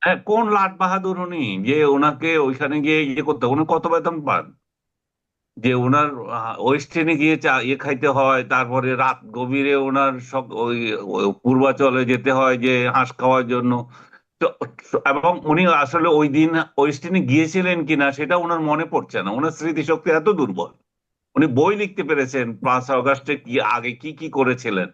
হ্যাঁ, কোন লাট বাহাদুর উনি যে ওনাকে ওইখানে গিয়ে ইয়ে করতে, উনি কত বেতন পান যে ওনার ওয়েস্টার্নে গিয়ে চা ইয়ে খাইতে হয়, তারপরে রাত গভীরে ওনার সব ওই পূর্বাচলে যেতে হয় যে হাঁস খাওয়ার জন্য। তো এবং উনি আসলে ওই দিন ওয়েস্টার্নে গিয়েছিলেন কিনা সেটা ওনার মনে পড়ছে না, ওনার স্মৃতিশক্তি এত দুর্বল। উনি বই লিখতে পেরেছেন 5 আগস্টে কি আগে কি কি করেছিলেন,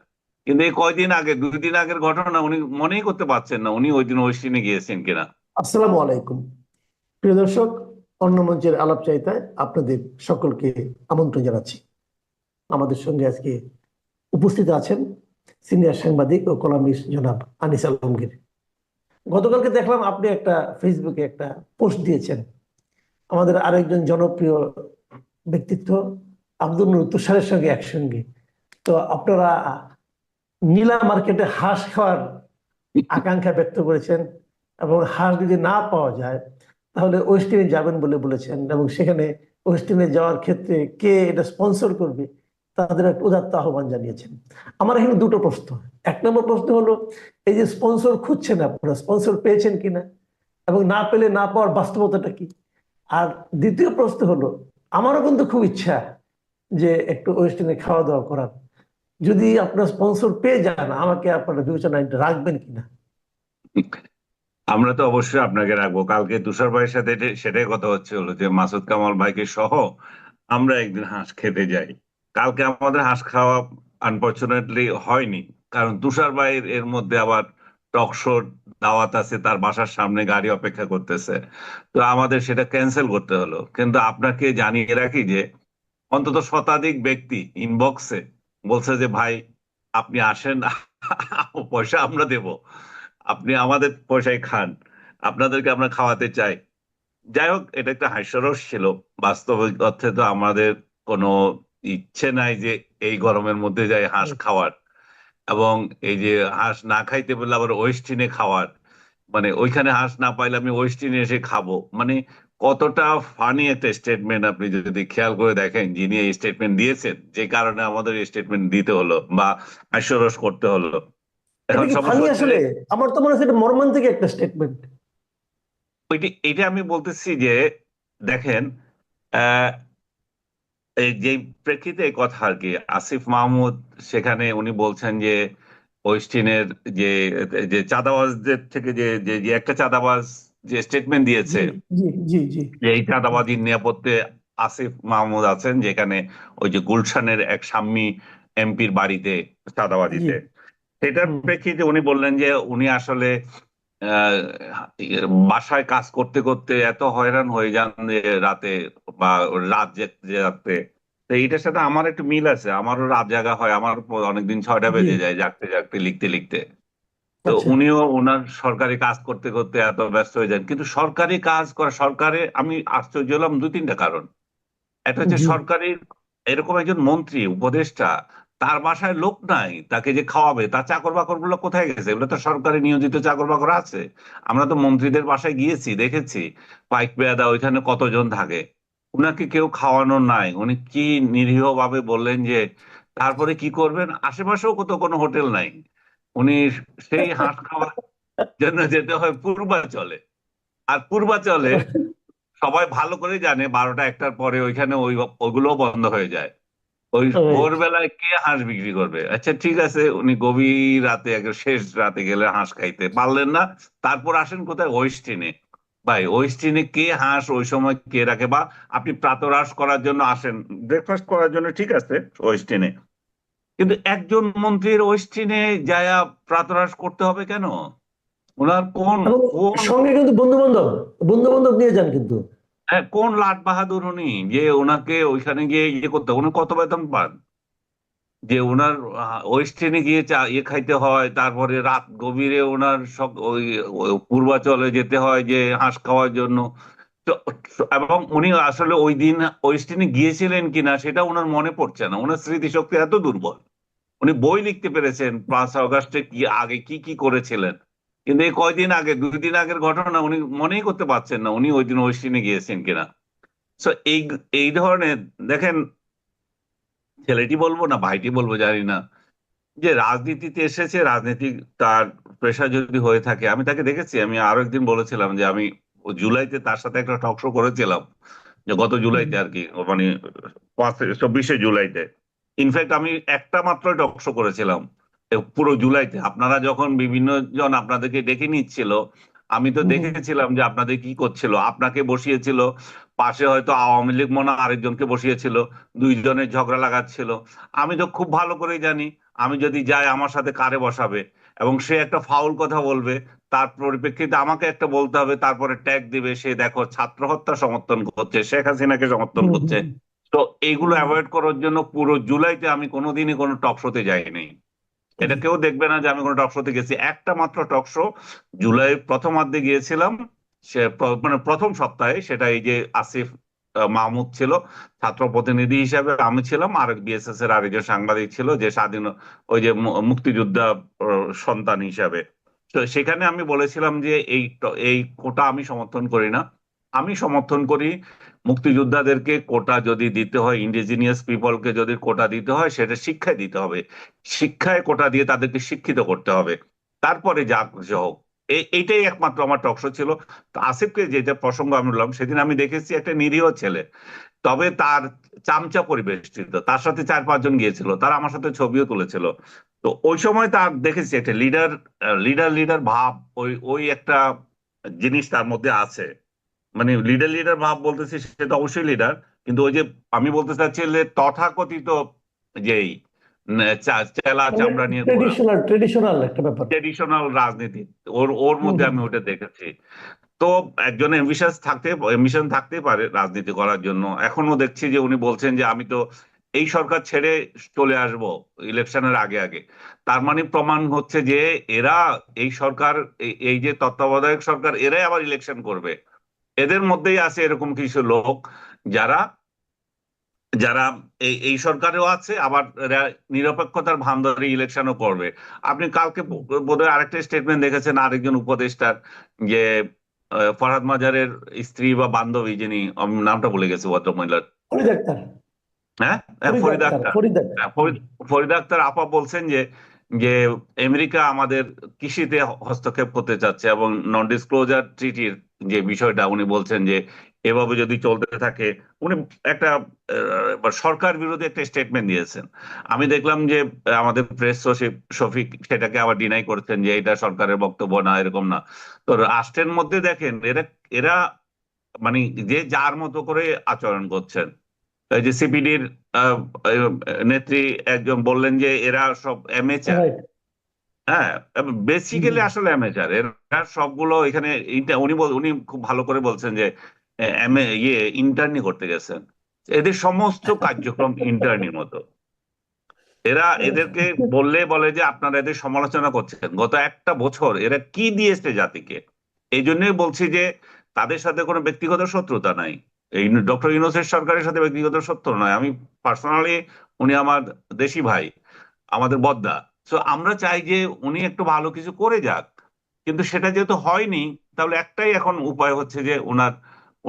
কিন্তু এই কয়দিন আগে 2 দিন আগের ঘটনা উনি মনেই করতে পারছেন না উনি ওই দিন ওয়েস্টার্নে গিয়েছেন কিনা। আসসালামু আলাইকুম। প্রিয় দর্শক, অন্য মঞ্চের আলাপচারিতায় আপনাদের সকলকে আমন্ত্রণ জানাচ্ছি। আমাদের সঙ্গে আজকে উপস্থিত আছেন সিনিয়র সাংবাদিক ও কলামিস্ট জনাব আনিস আলমগীর। গতকালকে দেখলাম আপনি একটা ফেসবুকে একটা পোস্ট দিয়েছেন আমাদের আরেকজন জনপ্রিয় ব্যক্তিত্ব আব্দুল নূর তুষারের সঙ্গে একসঙ্গে। তো আপনারা নীলা মার্কেটে হাঁস খাওয়ার আকাঙ্ক্ষা ব্যক্ত করেছেন এবং হাঁস যদি না পাওয়া যায় তাহলে ওয়েস্টিনে যাবেন বলে বলেছেন, এবং সেখানে ওয়েস্টিনে যাওয়ার ক্ষেত্রে কে এটা স্পন্সর করবে তাদের একটা উদাত্ত আহ্বান জানিয়েছেন। আমার এখানে দুটো প্রশ্ন। এক নম্বর প্রশ্ন হলো, এই যে স্পন্সর খুঁজছেন আপনারা, স্পন্সর পেয়েছেন কিনা, এবং না পেলে না পাওয়ার বাস্তবতাটা কি? আর দ্বিতীয় প্রশ্ন হলো, আমারও কিন্তু খুব ইচ্ছা যে একটু ওয়েস্টিনে খাওয়া দাওয়া করার। যদি আপনার স্পন্সর পেয়ে যান, আমাকে আপনারা বিবেচনায় রাখবেন কিনা? আমরা তো অবশ্যই আপনাকে রাখবো। কালকে তুষার ভাইয়ের সাথে সেটাই কথা হচ্ছে, হলো যে মাসুদ কামাল ভাইকে সহ আমরা একদিন হাঁস খেতে যাই। কালকে আমাদের হাঁস খাওয়া আনফরচুনেটলি হয়নি, কারণ তুষার ভাইয়ের এর মধ্যে আবার টক শো দাওয়াত আছে, তার বাসার সামনে গাড়ি অপেক্ষা করতেছে। তো আমাদের সেটা ক্যান্সেল করতে হলো। কিন্তু আপনাকে জানিয়ে রাখি যে অন্তত শতাধিক ব্যক্তি ইনবক্সে বলছে যে ভাই আপনি আসেন, পয়সা আমরা দেব, আপনি আমাদের পয়সায় খান, আপনাদেরকে আমরা খাওয়াতে চাই। যাই হোক, এটা একটা হাস্যরস ছিল। বাস্তবিক অর্থে তো আমাদের কোনো ইচ্ছে নাই যে এই গরমের মধ্যে যাই হাঁস খাওয়ার, এবং এই যে হাঁস না খাইতে পারলে আবার ওয়েস্টিনে খাওয়ার, মানে ওইখানে হাঁস না পাইলে আমি ওয়েস্টিনে এসে খাবো, মানে কতটা ফানি একটা স্টেটমেন্ট। আপনি যদি খেয়াল করে দেখেন যিনি এই স্টেটমেন্ট দিয়েছেন, যে কারণে আমাদের স্টেটমেন্ট দিতে হলো বা হাস্যরস করতে হলো। এটা এখন কি সমস্যা ফানি হচ্ছে আসলে? আমার তো মনে হচ্ছে এটা মর্মান্তিক একটা স্টেটমেন্ট। এটা আমি বলতেছি যে দেখেন, আহ, এই যে প্রেক্ষিতে এই কথা আর কি, আসিফ মাহমুদ সেখানে উনি বলছেন যে ওয়েস্টিনের যে যে চাঁদাবাজদের থেকে যে যে যে একটা চাঁদাবাজ যে স্টেটমেন্ট জি, দিয়েছে, জি, জি, জি। যে এই চাঁদাবাজির নিরাপত্তে আসিফ মাহমুদ আছেন, যেখানে ওই যে গুলশানের এক সাম্মী এমপির বাড়িতে জি। চাঁদাবাজিতে, সেটার হুম। প্রেক্ষিতে উনি বললেন যে উনি আসলে আহ, বাসায় কাজ করতে করতে এত হয়রান হয়ে যান যে রাতে, বা রাত জাগতে। তো এইটার সাথে আমার একটু মিল আছে, আমারও রাত জাগা হয়, আমার অনেকদিন 6টা জি। বেজে যায় জাগতে জাগতে লিখতে লিখতে। তো আচ্ছা। উনিও ওনার সরকারি কাজ করতে করতে এত ব্যস্ত হয়ে যান, কিন্তু সরকারি কাজ করা, সরকারে আমি আশ্চর্য হলাম 2-3টা কারণ। একটা হচ্ছে জি। সরকারি এরকম একজন মন্ত্রী উপদেষ্টা, তার বাসায় লোক নাই তাকে যে খাওয়াবে, তার চাকর বাকর গুলো কোথায় গেছে? এগুলো তো সরকারি নিয়োজিত চাকর বাকর আছে। আমরা তো মন্ত্রীদের বাসায় গিয়েছি, দেখেছি পাইক পেয়াদা ওইখানে কতজন থাকে, উনাকে কেউ খাওয়ানো নাই। উনি কি নিরীহ ভাবে বললেন যে তারপরে কি করবেন, আশেপাশেও তো কোনো হোটেল নাই। উনি সেই হাঁস খাওয়ার জন্য যেতে হয় পূর্বাচলে। আর পূর্বাচলে সবাই ভালো করে জানে 12টা 1টার পরে ওইখানে ওইগুলো বন্ধ হয়ে যায়। ওই রাইট। ভোরবেলায় কে হাঁস বিক্রি করবে? আচ্ছা ঠিক আছে, উনি গভীর রাতে শেষ রাতে গেলে হাঁস খাইতে পারলেন না, তারপর আসেন কোথায়? ওয়েস্টিনে। ভাই ওয়েস্টিনে কে হাঁস ওই সময় কে রাখে? বা আপনি প্রাতরাশ করার জন্য আসেন, ব্রেকফাস্ট করার জন্য ঠিক আছে ওয়েস্টিনে, কিন্তু একজন মন্ত্রীর ওয়েস্টিনে যায়া প্রাতরাশ করতে হবে কেন? ওনার কোন এবং কোন সঙ্গে কিন্তু বন্ধু বান্ধব, বন্ধু বান্ধব নিয়ে যান কিন্তু। হ্যাঁ, কোন লাট বাহাদুর উনি যে ওনাকে ওইখানে গিয়ে ইয়ে করতে, উনি কত বেতন পান যে ওনার ওয়েস্টার্নে গিয়ে চা ইয়ে খাইতে হয়, তারপরে রাত গভীরে ওনার সব ওই পূর্বাচলে যেতে হয় যে হাঁস খাওয়ার জন্য। তো এবং উনি আসলে ওই দিন ওয়েস্টার্নে গিয়েছিলেন কিনা সেটা ওনার মনে পড়ছে না, ওনার স্মৃতিশক্তি এত দুর্বল। উনি বই লিখতে পেরেছেন 5 আগস্টে কি আগে কি কি করেছিলেন, কিন্তু এই কয়দিন আগে 2 দিন আগের ঘটনা উনি মনেই করতে পারছেন না উনি ওই দিন ওয়েস্টার্নে গিয়েছেন কিনা। তো এই এই ধরনের, দেখেন, ছেলেটি বলবো না ভাইটি বলবো জানি না, যে রাজনীতিতে এসেছে, রাজনীতি তার প্রেশার যদি হয়ে থাকে, আমি তাকে দেখেছি, আমি আরো একদিন বলেছিলাম যে আমি জুলাইতে তার সাথে একটা টক শো করেছিলাম, যে গত জুলাইতে আর কি, মানে 24শে জুলাইতে। ইনফ্যাক্ট আমি একটা মাত্র টক শো করেছিলাম পুরো জুলাইতে। আপনারা যখন বিভিন্ন জন আপনাদেরকে ডেকে নিচ্ছিল, আমি তো দেখেছিলাম যে আপনাদের কি করছিল। আপনাকে বসিয়েছিল, পাশে হয়তো আওয়ামী লীগ মনে হয় আরেকজনকে বসিয়েছিল, দুইজনের ঝগড়া লাগাচ্ছিল। আমি তো খুব ভালো করেই জানি, আমি যদি যাই আমার সাথে কারে বসাবে, এবং সে একটা ফাউল কথা বলবে, তার পরিপ্রেক্ষিতে আমাকে একটা বলতে হবে, তারপরে ট্যাগ দিবে সে দেখো ছাত্র হত্যা সমর্থন করছে, শেখ হাসিনাকে সমর্থন করছে। তো এইগুলো অ্যাভয়েড করার জন্য পুরো জুলাইতে আমি কোনোদিনই কোনো টক শোতে যাইনি। এটা কেউ দেখবে না যে আমি কোনো টক শোতে গেছি। একটা মাত্র টক শো জুলাই প্রথমার্ধে গিয়েছিলাম, সে মানে প্রথম সপ্তাহে, সেটা এই যে আসিফ মাহমুদ ছিল ছাত্র প্রতিনিধি হিসাবে, আমি ছিলাম, আর বিএসএস এর আরেকজন সাংবাদিক ছিল যে স্বাধীন, ওই যে মুক্তিযোদ্ধা সন্তান হিসাবে। তো সেখানে আমি বলেছিলাম যে এই কোটা আমি সমর্থন করি না। আমি সমর্থন করি মুক্তিযোদ্ধাদেরকে কোটা যদি দিতে হয়, ইন্ডিজিনিয়াস পিপলকে যদি কোটা দিতে হয়, সেটা শিক্ষায় দিতে হবে। শিক্ষায় কোটা দিয়ে তাদেরকে শিক্ষিত করতে হবে, তারপরে যা কিছু হোক। এইটাই একমাত্র আমার টকশো ছিল। তো আসিফকে যেটা প্রসঙ্গ আমি বললাম, সেদিন আমি দেখেছি একটা নিরীহ ছেলে, তবে তার চামচা পরিবেষ্টিত, তার সাথে 4-5 জন গিয়েছিল, তারা আমার সাথে ছবিও তুলেছিল। তো ওই সময় তার দেখেছি একটা লিডার, লিডার লিডার ভাব, ওই ওই একটা জিনিস তার মধ্যে আছে। মানে লিডার লিডার ভাব বলতেছি, সে তো অবশ্যই লিডার, কিন্তু ওই যে আমি বলতে চাচ্ছি যে তথাকথিত যেই চেলা মানে চামড়া নিয়ে ঘোরা, ট্রেডিশনাল একটা ব্যাপার। ট্রেডিশনাল রাজনীতি, ওর ওর হুম, মধ্যে হুম, আমি ওটা দেখেছি। তো একজন এম্বিশন থাকতে পারে রাজনীতি করার জন্য। এখনো দেখছি যে উনি বলছেন যে আমি তো এই সরকার ছেড়ে চলে আসব ইলেকশনের আগে আগে। তার মানে প্রমাণ হচ্ছে যে এরা, এই সরকার, এই যে তত্ত্বাবধায়ক সরকার, এরাই আবার ইলেকশন করবে। এদের মধ্যেই আছে এরকম কিছু লোক যারা যারা এই সরকারেও আছে, আবার এরা নিরপেক্ষতার ভান ধরে ইলেকশনও করবে। আপনি কালকে বোধহয় আরেকটা স্টেটমেন্ট দেখেছেন আরেকজন উপদেষ্টার, যে ফরহাদ মাজারের স্ত্রী বা বান্ধবী, যিনি আমি নামটা ভুলে গেছি ভদ্রমহিলার। ফরিদ আক্তার। হ্যাঁ, ফরিদ ফরিদা আক্তার আক্তার। ফরিদ আক্তার। হ্যাঁ, ফরিদা আক্তার আপা বলছেন যে যে আমেরিকা আমাদের কৃষিতে হস্তক্ষেপ করতে চাচ্ছে, এবং নন ডিসক্লোজার ট্রিটির যে বিষয়টা উনি বলছেন যে এভাবে যদি চলতে থাকে, উনি একটা সরকার বিরোধী একটা স্টেটমেন্ট দিয়েছেন। আমি দেখলাম যে আমাদের প্রেস সচিব শফিক সেটাকে আবার ডিনাই করছেন যে এটা সরকারের বক্তব্য না, এরকম না। তো রাষ্ট্রের মধ্যে দেখেন এরা এরা মানে যে যার মতো করে আচরণ করছেন। এই যে সিপিডির নেত্রী একজন বললেন যে এরা সব অ্যামেচার। রাইট। হ্যাঁ, বেসিক্যালি আসলে অ্যামেচার এরা সবগুলো। এখানে উনি খুব ভালো করে বলছেন যে ইন্টার্নি করতে গেছেন। এদের সমস্ত কার্যক্রম ইন্টার্নির মতো। এদেরকে বললে বলে যে আপনারা এদের সমালোচনা করছেন, গত একটা বছর এরা কি দিয়েছে জাতিকে। এই জন্যই বলছি যে তাদের সাথে কোনো ব্যক্তিগত শত্রুতা নাই। এই ডক্টর ইউনূসের সরকারের সাথে ব্যক্তিগত শত্রু নয়, আমি পার্সোনালি, উনি আমার দেশি ভাই, আমাদের বদ্দা। তো আমরা চাই যে উনি একটু ভালো কিছু করে যাক, কিন্তু সেটা যেহেতু হয়নি, তাহলে একটাই এখন উপায় হচ্ছে যে ওনার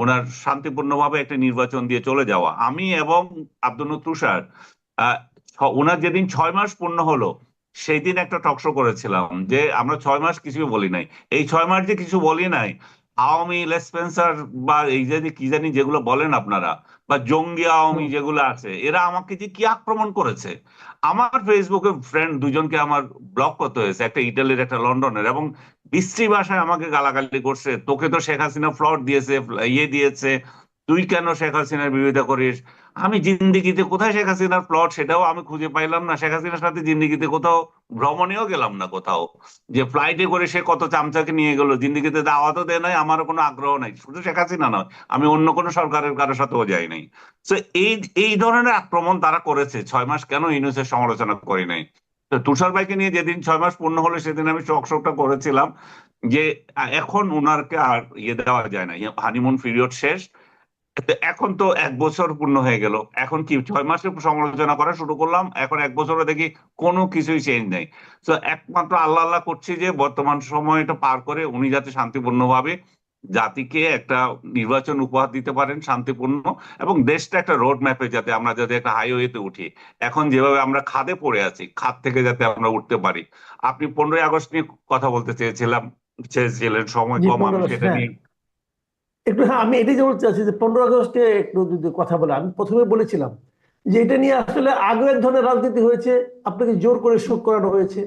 ওনার শান্তিপূর্ণভাবে একটা নির্বাচন দিয়ে চলে যাওয়া। আমি এবং আব্দুল তুষার, ওনার যেদিন 6 মাস পূর্ণ হলো, সেই দিন একটা টকশো করেছিলাম যে আমরা 6 মাস কিছু বলি নাই। এই 6 মাস যে কিছু বলি নাই, আওয়ামী লেসপেন্সার বা এই যে কি জানি যেগুলো বলেন আপনারা, বা জঙ্গি আওয়ামী যেগুলো আছে, এরা আমাকে যে কি আক্রমণ করেছে। আমার ফেসবুকে ফ্রেন্ড দুজনকে আমার ব্লক করতে হয়েছে, একটা ইটালির একটা লন্ডনের, এবং বিশ্রী ভাষায় আমাকে গালাগালি করছে। তোকে তো শেখ হাসিনা ফ্লট দিয়েছে, দিয়েছে, তুই কেন শেখ হাসিনার বিরোধিতা করিস। আমি জিন্দিগিতে কোথায় শেখ হাসিনার প্লট সেটাও আমি খুঁজে পাইলাম না। শেখ হাসিনার সাথে জিন্দিগিতে কোথাও ভ্রমণেও গেলাম না, কোথাও যে ফ্লাইটে করে সে কত চামচাকে নিয়ে গেল, জিন্দিগিতে দাওয়াতও দেয় নাই, আমারও কোনো আগ্রহ নাই। শুধু শেখ হাসিনা নয়, আমি অন্য কোনো সরকারের কারোর সাথেও যাই নাই। তো এই এই ধরনের আক্রমণ তারা করেছে। 6 মাস কেন ইউনূসের সমালোচনা করি নাই? তো তুষার ভাইকে নিয়ে যেদিন 6 মাস পূর্ণ হলো, সেদিন আমি টকশোটা করেছিলাম যে এখন উনারকে আর দেওয়া যায় না, হানিমুন পিরিয়ড শেষ। তো এখন তো 1 বছর পূর্ণ হয়ে গেল, এখন কি 6 মাসের সমালোচনা করা শুরু করলাম, এখন 1 বছরে দেখি কোনো কিছুই চেঞ্জ নেই। তো একমাত্র আল্লাহ আল্লাহ করছি যে বর্তমান সময়টা পার করে উনি যাতে শান্তিপূর্ণভাবে জাতিকে একটা নির্বাচন উপহার দিতে পারেন শান্তিপূর্ণ, এবং দেশটা একটা রোড ম্যাপে, যাতে আমরা যাতে একটা হাইওয়েতে উঠি। এখন যেভাবে আমরা খাদে পড়ে আছি, খাদ থেকে যাতে আমরা উঠতে পারি। আপনি 15ই আগস্ট নিয়ে কথা বলতে চেয়েছিলেন, সময় জি, কম, আমি 15 আগস্ট, সেটা হ্যাঁ। নিয়ে। একটু, হ্যাঁ, আমি এটাই যেমন চাচ্ছি যে 15 আগস্টে একটু যদি কথা বলে, আমি প্রথমে বলেছিলাম যে এটা নিয়ে আসলে আগে এক ধরনের রাজনীতি হয়েছে, আপনাকে জোর করে শোক করানো হয়েছে,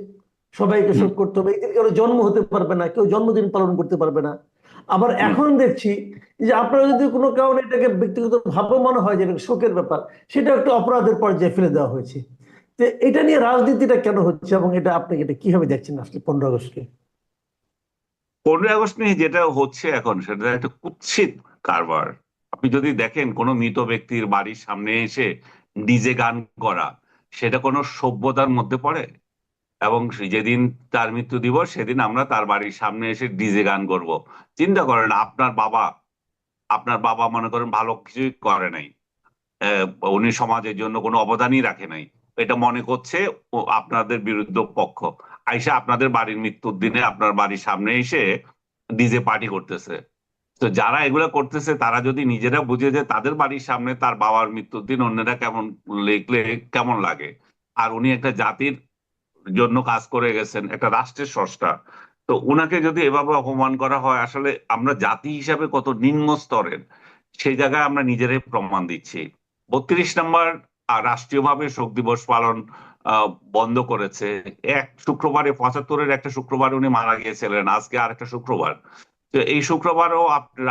সবাইকে হুম, শোক করতে হবে, এদিন কারো জন্ম হতে পারবে না, কেউ জন্মদিন পালন করতে পারবে না। আবার হুম। এখন দেখছি যে আপনারা যদি কোনো কারণে এটাকে ব্যক্তিগত ভাবে মনে হয় যে এটা শোকের ব্যাপার, সেটা একটা অপরাধের পর্যায়ে ফেলে দেওয়া হয়েছে। তো এটা নিয়ে রাজনীতিটা কেন হচ্ছে, এবং এটা আপনি এটা কিভাবে দেখছেন আসলে 15 আগস্টকে? 15ই আগস্ট নিয়ে যেটা হচ্ছে এখন, সেটা একটা কুৎসিত কারবার। আপনি যদি দেখেন কোনো মৃত ব্যক্তির বাড়ির সামনে এসে ডিজে গান করা, সেটা কোনো সভ্যতার মধ্যে পড়ে? এবং যেদিন তার মৃত্যু দিবস, সেদিন আমরা তার বাড়ির সামনে এসে ডিজে গান করব? চিন্তা করেন, আপনার বাবা মনে করেন ভালো কিছুই করে নাই, আহ, উনি সমাজের জন্য কোনো অবদানই রাখে নাই, এটা মনে করছে ও আপনাদের বিরুদ্ধ পক্ষ, আইসা আপনাদের বাড়ির মৃত্যুর দিনে আপনার বাড়ির সামনে এসে ডিজে পার্টি করতেছে। তো যারা এগুলা করতেছে, তারা যদি নিজেরা বুঝে যে তাদের বাড়ির সামনে তার বাবার মৃত্যুর দিন অন্যরা কেমন লিখলে কেমন লাগে। আর উনি একটা জাতির জন্য কাজ করে গেছেন, একটা রাষ্ট্রের স্রষ্টা। তো উনাকে যদি এভাবে অপমান করা হয়, আসলে আমরা জাতি হিসাবে কত নিম্ন স্তরের, সেই জায়গায় আমরা নিজেরাই প্রমাণ দিচ্ছি। 32 নম্বর রাষ্ট্রীয়ভাবে শোক দিবস পালন আহ, বন্ধ করেছে। এক শুক্রবারে, 75-এর একটা শুক্রবার উনি মারা গিয়েছিলেন, আজকে আর একটা শুক্রবার। তো এই শুক্রবারও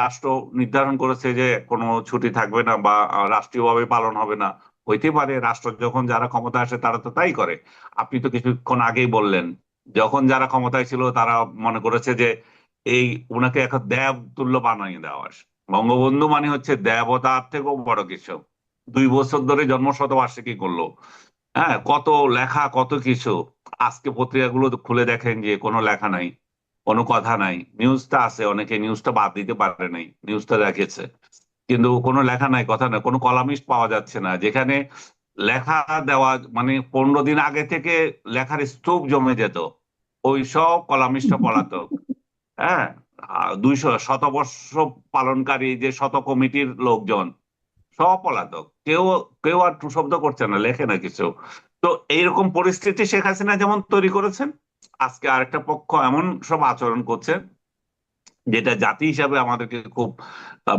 রাষ্ট্র নির্ধারণ করেছে যে কোনো ছুটি থাকবে না, বা রাষ্ট্রীয়ভাবে পালন হবে না। হইতে পারে, রাষ্ট্র যখন যারা ক্ষমতা আসে তারা তো তাই করে। আপনি তো কিছুক্ষণ আগেই বললেন, যখন যারা ক্ষমতায় ছিল তারা মনে করেছে যে এই উনাকে এখন দেব তুল্য বানিয়ে দেওয়া। বঙ্গবন্ধু মানে হচ্ছে দেবতার থেকেও বড় কিছু। 2 বছর ধরে জন্মশতবার্ষিকী করলো, হ্যাঁ, কত লেখা, কত কিছু। আজকে পত্রিকাগুলো তো খুলে দেখেন যে কোনো লেখা নাই, কোনো কথা নাই। নিউজটা আছে, অনেকে নিউজটা বাদ দিতে পারে নাই, নিউজটা রেখেছে, কিন্তু কোনো লেখা নাই, কথা নাই, কোনো কলামিস্ট পাওয়া যাচ্ছে না। যেখানে লেখা দেওয়া মানে 15 দিন আগে থেকে লেখার স্তূপ জমে যেত, ওই সব কলামিস্ট পলাতক। হ্যাঁ, 200 শতবর্ষ পালনকারী যে শত কমিটির লোকজন, সব পলাতক। কেউ কেউ আর টু শব্দ করছে না, লেখে না কিছু। তো এইরকম পরিস্থিতি শেখ হাসিনা যেমন তৈরি করেছেন, আজকে আরেকটা পক্ষ এমন সব আচরণ করছে, যেটা জাতি হিসাবে আমাদেরকে খুব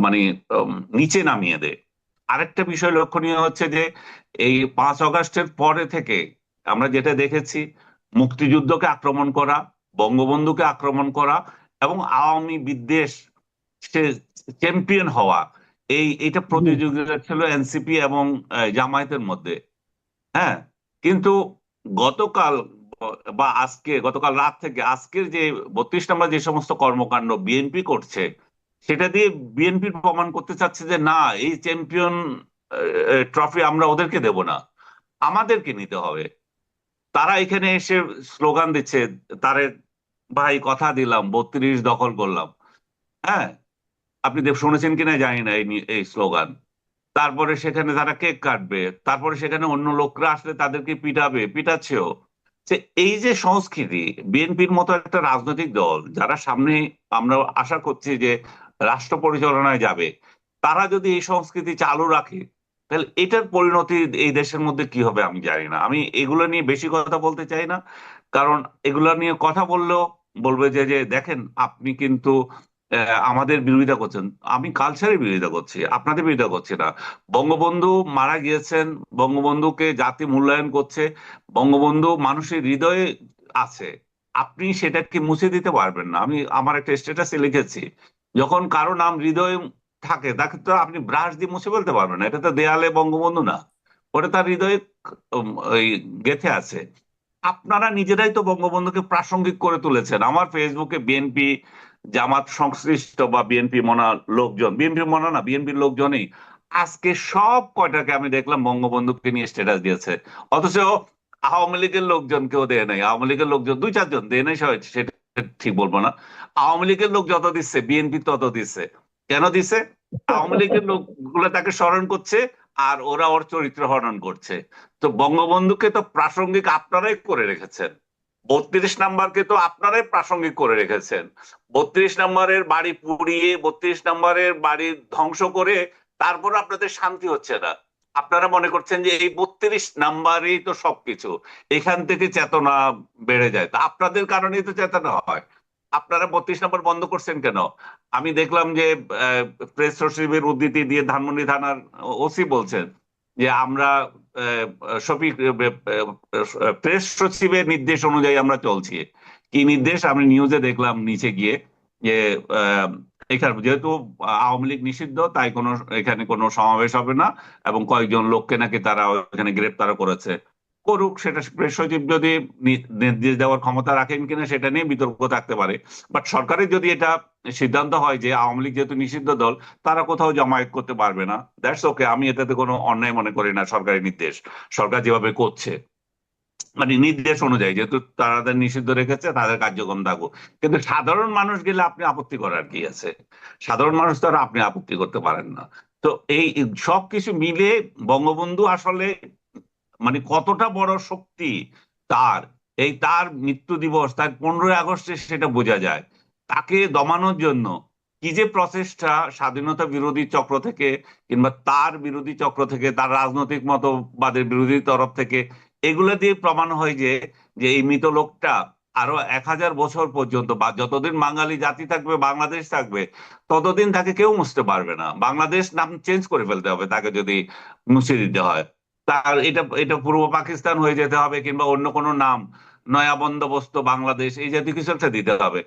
মানে নিচে নামিয়ে দেয়। আরেকটা বিষয় লক্ষণীয় হচ্ছে যে এই 5 আগস্টের পরে থেকে আমরা যেটা দেখেছি, মুক্তিযুদ্ধকে আক্রমণ করা, বঙ্গবন্ধুকে আক্রমণ করা, এবং আওয়ামী বিদ্বেষ, সে চ্যাম্পিয়ন হওয়া, এইটা জি, প্রতিযোগিতা ছিল এনসিপি এবং জামায়াতের মধ্যে। হ্যাঁ, কিন্তু গতকাল গতকাল রাত থেকে আজকের যে 32 নম্বর যে সমস্ত কর্মকাণ্ড বিএনপি করছে, সেটা দিয়ে বিএনপি প্রমাণ করতে চাচ্ছে যে না, এই চ্যাম্পিয়ন ট্রফি আমরা ওদেরকে দেব না, আমাদেরকে নিতে হবে। তারা এখানে এসে স্লোগান দিচ্ছে, তারে ভাই কথা দিলাম 32 দখল করলাম। হ্যাঁ, আপনি শুনেছেন কিনা জানি না এই স্লোগান। তারপরে সেখানে তারা কেক কাটবে, তারপরে সেখানে অন্য লোকরা আসলে তাদেরকে পিটাবে, পিটাচ্ছেও। যে এই যে সংস্কৃতি, বিএনপির মতো একটা রাজনৈতিক দল যারা সামনে আমরা আশা করছি যে রাষ্ট্র পরিচালনায় যাবে, তারা যদি এই সংস্কৃতি চালু রাখে, তাহলে এটার পরিণতি এই দেশের মধ্যে কি হবে আমি জানি না। আমি এগুলো নিয়ে বেশি কথা বলতে চাই না, কারণ এগুলো নিয়ে কথা বললেও বলবে যে যে দেখেন আপনি কিন্তু আমাদের বিরোধিতা করছেন। আমি কালচারের বিরোধিতা করছি, আপনাদের বিরোধিতা করছি না। বঙ্গবন্ধু মারা গিয়েছেন, বঙ্গবন্ধুকে জাতি মূল্যায়ন করছে, বঙ্গবন্ধু মানুষের হৃদয়ে আছে। আপনি সেটাকে মুছে দিতে পারবেন না। আমি আমার একটা স্ট্যাটাসে লিখেছি, যখন কারো নাম হৃদয়ে থাকে তাকে তো আপনি ব্রাশ দিয়ে মুছে ফেলতে পারবেন না। এটা তো দেয়ালে বঙ্গবন্ধু না, ওটা তার হৃদয়ে ওই গেঁথে আছে। আপনারা নিজেরাই তো বঙ্গবন্ধুকে প্রাসঙ্গিক করে তুলেছেন। আমার ফেসবুকে বিএনপি, জামাত সংশ্লিষ্ট বা বিএনপি মনা লোকজন, বিএনপি মনা না, বিএনপির লোকজনই আজকে সব কয়টাকে আমি দেখলাম বঙ্গবন্ধুকে নিয়ে স্ট্যাটাস দিয়েছে। অথচ আওয়ামী লীগের লোকজন কেউ দেয় নাই। আওয়ামী লীগের লোকজন 2-4 জন দেয় নাই, সবাই সেটা ঠিক বলবো না। আওয়ামী লীগের লোক যত দিচ্ছে, বিএনপি তত দিচ্ছে। কেন দিচ্ছে? আওয়ামী লীগের লোকগুলো তাকে স্মরণ করছে, আর ওরা ওর চরিত্র হনন করছে। তো বঙ্গবন্ধুকে তো প্রাসঙ্গিক আপনারাই করে রেখেছেন। 32 নাম্বারকে তো আপনারাই প্রাসঙ্গিক করে রেখেছেন। 32 নাম্বারের বাড়ি পুড়িয়ে, 32 নাম্বারের বাড়ি ধ্বংস করে তারপর আপনাদের শান্তি হচ্ছে না। আপনারা মনে করছেন যে এই 32 নাম্বারই তো সবকিছু, এখান থেকে চেতনা বেড়ে যায়। তা আপনাদের কারণেই তো চেতনা হয়। আপনারা 32 নম্বর বন্ধ করছেন কেন? আমি দেখলাম যে প্রেস সচিবের উদ্ধৃতি দিয়ে ধানমন্ডি থানার ওসি বলছেন যে আমরা শফিক প্রেস সচিবের নির্দেশ অনুযায়ী আমরা চলছি। কি নির্দেশ? আমি নিউজে দেখলাম নিচে গিয়ে যে এখানে যেহেতু আওয়ামী লীগ নিষিদ্ধ, তাই কোনো এখানে কোনো সমাবেশ হবে না, এবং কয়েকজন লোককে নাকি তারা এখানে গ্রেপ্তার করেছে। করুক, সেটা প্রেস সচিব যদি নির্দেশ দেওয়ার ক্ষমতা রাখেন কিনা সেটা নিয়ে বিতর্ক থাকতে পারে। বাট সরকারের যদি এটা সিদ্ধান্ত হয় যে আওয়ামী লীগ যেহেতু নিষিদ্ধ দল, তারা কোথাও জমায়েত করতে পারবে না, দ্যাটস ওকে। আমি এটাতে কোনো অন্যায় মনে করি না। সরকারি নির্দেশ, সরকার যেভাবে করছে, মানে নির্দেশ অনুযায়ী যেহেতু তাদের নিষিদ্ধ রেখেছে, তাদের কার্যক্রম থাকুক। কিন্তু সাধারণ মানুষ গেলে আপনি আপত্তি করার কি আছে? সাধারণ মানুষ তো আর আপনি আপত্তি করতে পারেন না। তো এই সবকিছু মিলে বঙ্গবন্ধু আসলে মানে কতটা বড় শক্তি তার, এই তার মৃত্যু দিবস, তার 15ই আগস্টে সেটা বোঝা যায়। তাকে দমানোর জন্য কি যে প্রচেষ্টা স্বাধীনতা বিরোধী চক্র থেকে, কিংবা তার বিরোধী চক্র থেকে, তার রাজনৈতিক মতবাদের বিরোধী তরফ থেকে, এগুলো দিয়ে প্রমাণ হয় যে যে এই মৃত লোকটা আরো 1000 বছর পর্যন্ত, বা যতদিন বাঙালি জাতি থাকবে, বাংলাদেশ থাকবে, ততদিন তাকে কেউ মুছতে পারবে না। বাংলাদেশ নাম চেঞ্জ করে ফেলতে হবে তাকে যদি মুছে দিতে হয়। তার এটা এটা পূর্ব পাকিস্তান হয়ে যেতে হবে, কিংবা অন্য কোনো নাম, নয়া বন্দোবস্ত বাংলাদেশ, এই জাতীয় কিছু একটা দিতে হবে।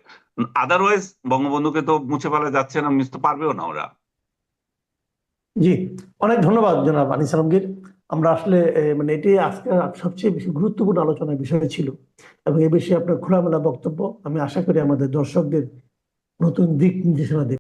আদারওয়াইজ বঙ্গবন্ধুকে তো মুছে ফেলা যাচ্ছে না, মুছতে পারবেও না ওরা। জি, অনেক ধন্যবাদ জনাব আনিস আলমগীর। আমরা আসলে মানে এটি আজকে সবচেয়ে বেশি গুরুত্বপূর্ণ আলোচনার বিষয় ছিল, এবং এই বিষয়ে আপনার খোলামেলা বক্তব্য আমি আশা করি আমাদের দর্শকদের নতুন দিক নির্দেশনা দেবে।